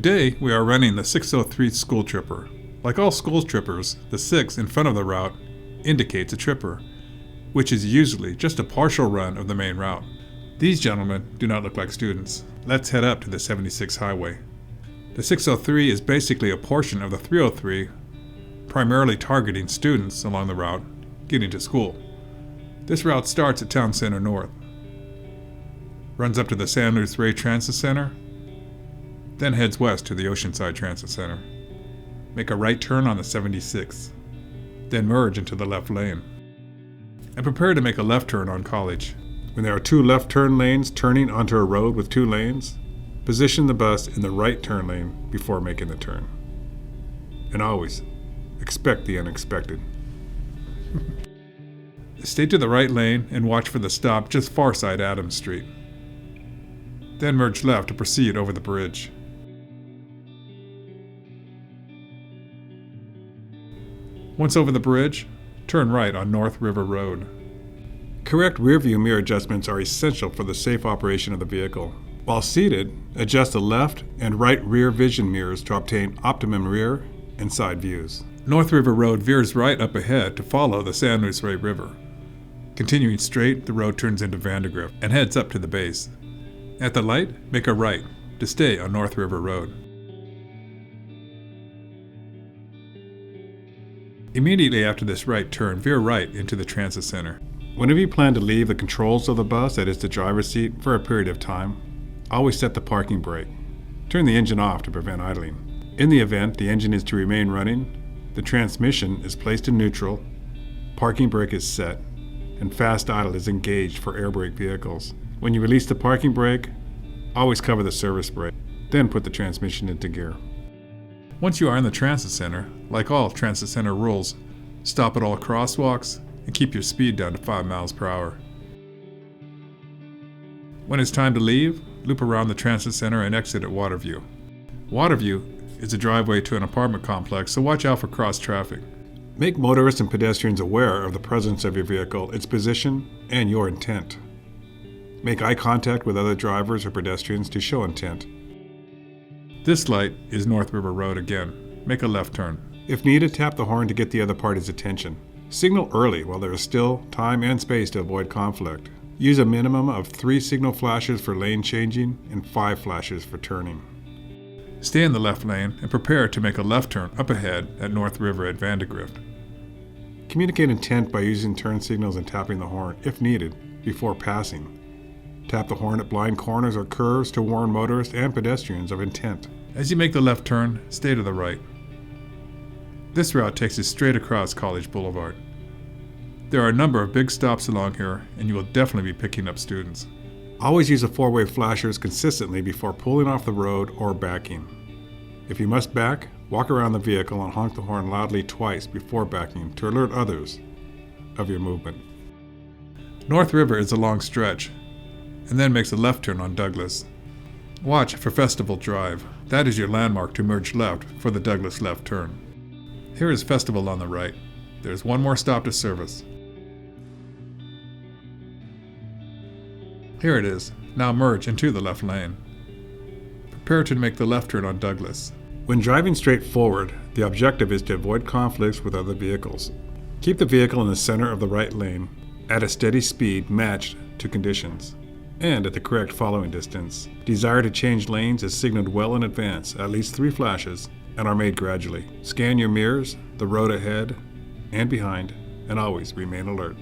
Today, we are running the 603 School Tripper. Like all school trippers, the 6 in front of the route indicates a tripper, which is usually just a partial run of the main route. These gentlemen do not look like students. Let's head up to the 76 highway. The 603 is basically a portion of the 303, primarily targeting students along the route getting to school. This route starts at Town Center North, runs up to the San Luis Rey Transit Center, then heads west to the Oceanside Transit Center. Make a right turn on the 76, then merge into the left lane. And prepare to make a left turn on College. When there are 2 left turn lanes turning onto a road with 2 lanes, position the bus in the right turn lane before making the turn. And always expect the unexpected. Stay to the right lane and watch for the stop just far side Adams Street. Then merge left to proceed over the bridge. Once over the bridge, turn right on North River Road. Correct rear-view mirror adjustments are essential for the safe operation of the vehicle. While seated, adjust the left and right rear vision mirrors to obtain optimum rear and side views. North River Road veers right up ahead to follow the San Luis Rey River. Continuing straight, the road turns into Vandergrift and heads up to the base. At the light, make a right to stay on North River Road. Immediately after this right turn, veer right into the Transit Center. Whenever you plan to leave the controls of the bus, that is the driver's seat, for a period of time, always set the parking brake. Turn the engine off to prevent idling. In the event the engine is to remain running, the transmission is placed in neutral, parking brake is set, and fast idle is engaged for air brake vehicles. When you release the parking brake, always cover the service brake, then put the transmission into gear. Once you are in the Transit Center, like all Transit Center rules, stop at all crosswalks and keep your speed down to 5 miles per hour. When it's time to leave, loop around the Transit Center and exit at Waterview. Waterview is a driveway to an apartment complex, so watch out for cross traffic. Make motorists and pedestrians aware of the presence of your vehicle, its position, and your intent. Make eye contact with other drivers or pedestrians to show intent. This light is North River Road again. Make a left turn. If needed, tap the horn to get the other party's attention. Signal early while there is still time and space to avoid conflict. Use a minimum of 3 signal flashes for lane changing and 5 flashes for turning. Stay in the left lane and prepare to make a left turn up ahead at North River at Vandergrift. Communicate intent by using turn signals and tapping the horn, if needed, before passing. Tap the horn at blind corners or curves to warn motorists and pedestrians of intent. As you make the left turn, stay to the right. This route takes you straight across College Boulevard. There are a number of big stops along here, and you will definitely be picking up students. Always use the 4-way flashers consistently before pulling off the road or backing. If you must back, walk around the vehicle and honk the horn loudly twice before backing to alert others of your movement. North River is a long stretch, and then makes a left turn on Douglas. Watch for Festival Drive. That is your landmark to merge left for the Douglas left turn. Here is Festival on the right. There's one more stop to service. Here it is. Now merge into the left lane. Prepare to make the left turn on Douglas. When driving straight forward, the objective is to avoid conflicts with other vehicles. Keep the vehicle in the center of the right lane at a steady speed matched to conditions, and at the correct following distance. Desire to change lanes is signaled well in advance, at least 3 flashes, and are made gradually. Scan your mirrors, the road ahead and behind, and always remain alert.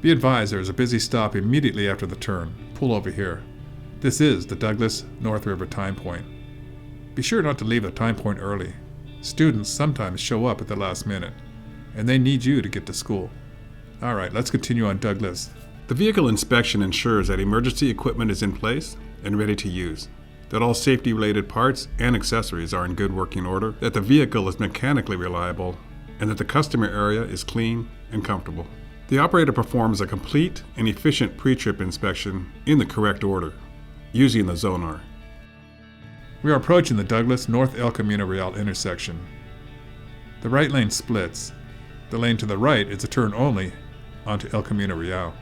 Be advised there is a busy stop immediately after the turn. Pull over here. This is the Douglas North River time point. Be sure not to leave the time point early. Students sometimes show up at the last minute, and they need you to get to school. Alright, let's continue on Douglas. The vehicle inspection ensures that emergency equipment is in place and ready to use, that all safety-related parts and accessories are in good working order, that the vehicle is mechanically reliable, and that the customer area is clean and comfortable. The operator performs a complete and efficient pre-trip inspection in the correct order, using the Zonar. We are approaching the Douglas North El Camino Real intersection. The right lane splits. The lane to the right is a turn only onto El Camino Real.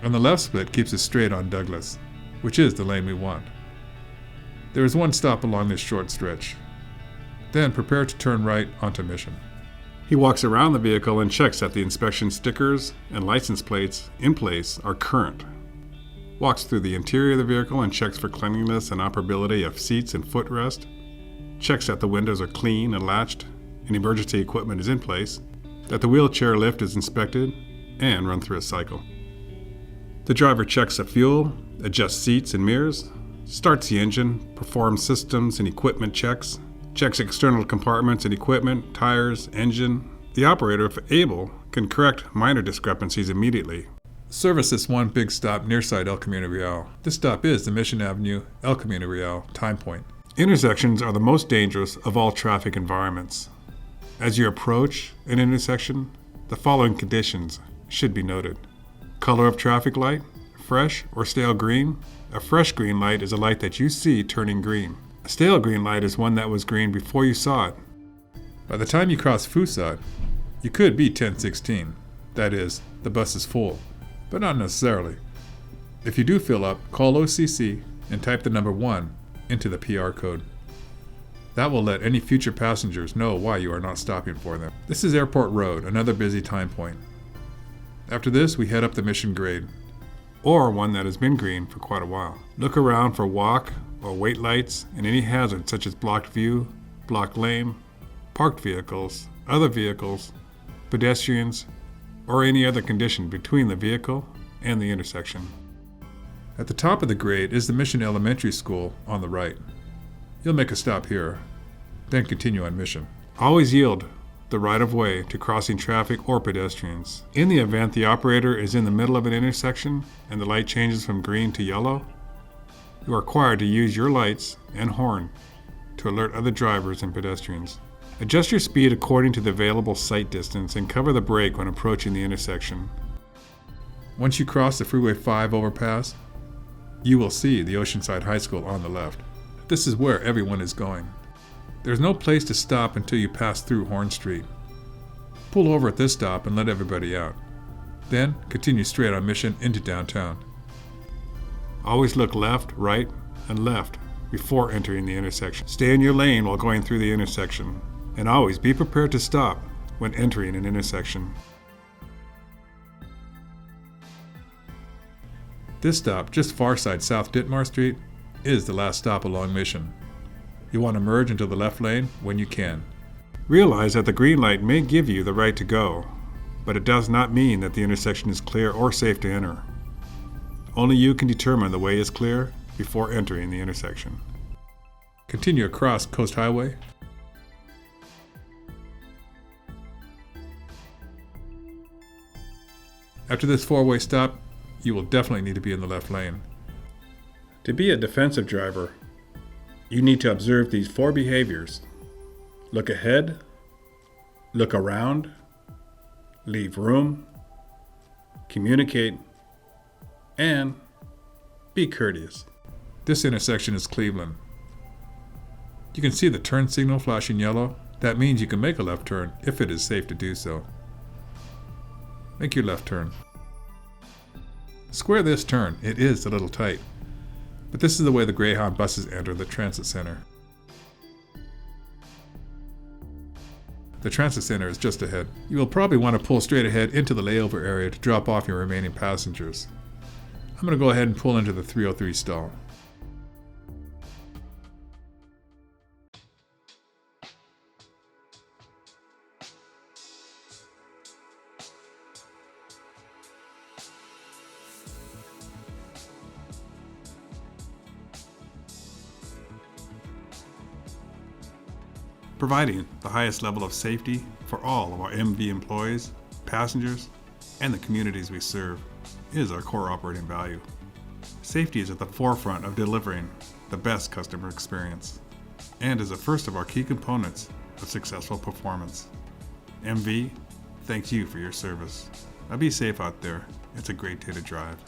And the left split keeps us straight on Douglas, which is the lane we want. There is one stop along this short stretch. Then prepare to turn right onto Mission. He walks around the vehicle and checks that the inspection stickers and license plates in place are current. Walks through the interior of the vehicle and checks for cleanliness and operability of seats and footrest. Checks that the windows are clean and latched and emergency equipment is in place, that the wheelchair lift is inspected, and run through a cycle. The driver checks the fuel, adjusts seats and mirrors, starts the engine, performs systems and equipment checks, checks external compartments and equipment, tires, engine. The operator, if able, can correct minor discrepancies immediately. Service this one big stop nearside El Camino Real. This stop is the Mission Avenue, El Camino Real time point. Intersections are the most dangerous of all traffic environments. As you approach an intersection, the following conditions should be noted. Color of traffic light, fresh or stale green. A fresh green light is a light that you see turning green. A stale green light is one that was green before you saw it. By the time you cross Fusat, you could be 1016. That is, the bus is full, but not necessarily. If you do fill up, call OCC and type the number 1 into the PR code. That will let any future passengers know why you are not stopping for them. This is Airport Road, another busy time point. After this, we head up the Mission grade, or one that has been green for quite a while. Look around for walk or wait lights and any hazards such as blocked view, blocked lane, parked vehicles, other vehicles, pedestrians, or any other condition between the vehicle and the intersection. At the top of the grade is the Mission Elementary School on the right. You'll make a stop here, then continue on Mission. Always yield the right-of-way to crossing traffic or pedestrians. In the event the operator is in the middle of an intersection and the light changes from green to yellow, you are required to use your lights and horn to alert other drivers and pedestrians. Adjust your speed according to the available sight distance and cover the brake when approaching the intersection. Once you cross the Freeway 5 overpass, you will see the Oceanside High School on the left. This is where everyone is going. There's no place to stop until you pass through Horn Street. Pull over at this stop and let everybody out. Then continue straight on Mission into downtown. Always look left, right, and left before entering the intersection. Stay in your lane while going through the intersection, and always be prepared to stop when entering an intersection. This stop, just far side South Ditmar Street, is the last stop along Mission. You want to merge into the left lane when you can. Realize that the green light may give you the right to go, but it does not mean that the intersection is clear or safe to enter. Only you can determine the way is clear before entering the intersection. Continue across Coast Highway. After this four-way stop, you will definitely need to be in the left lane. To be a defensive driver, you need to observe these 4 behaviors. Look ahead, look around, leave room, communicate, and be courteous. This intersection is Cleveland. You can see the turn signal flashing yellow. That means you can make a left turn if it is safe to do so. Make your left turn. Square this turn. It is a little tight, but this is the way the Greyhound buses enter the transit center. The transit center is just ahead. You will probably want to pull straight ahead into the layover area to drop off your remaining passengers. I'm going to go ahead and pull into the 303 stall. Providing the highest level of safety for all of our MV employees, passengers, and the communities we serve is our core operating value. Safety is at the forefront of delivering the best customer experience and is the first of our key components of successful performance. MV, thanks you for your service. Now be safe out there. It's a great day to drive.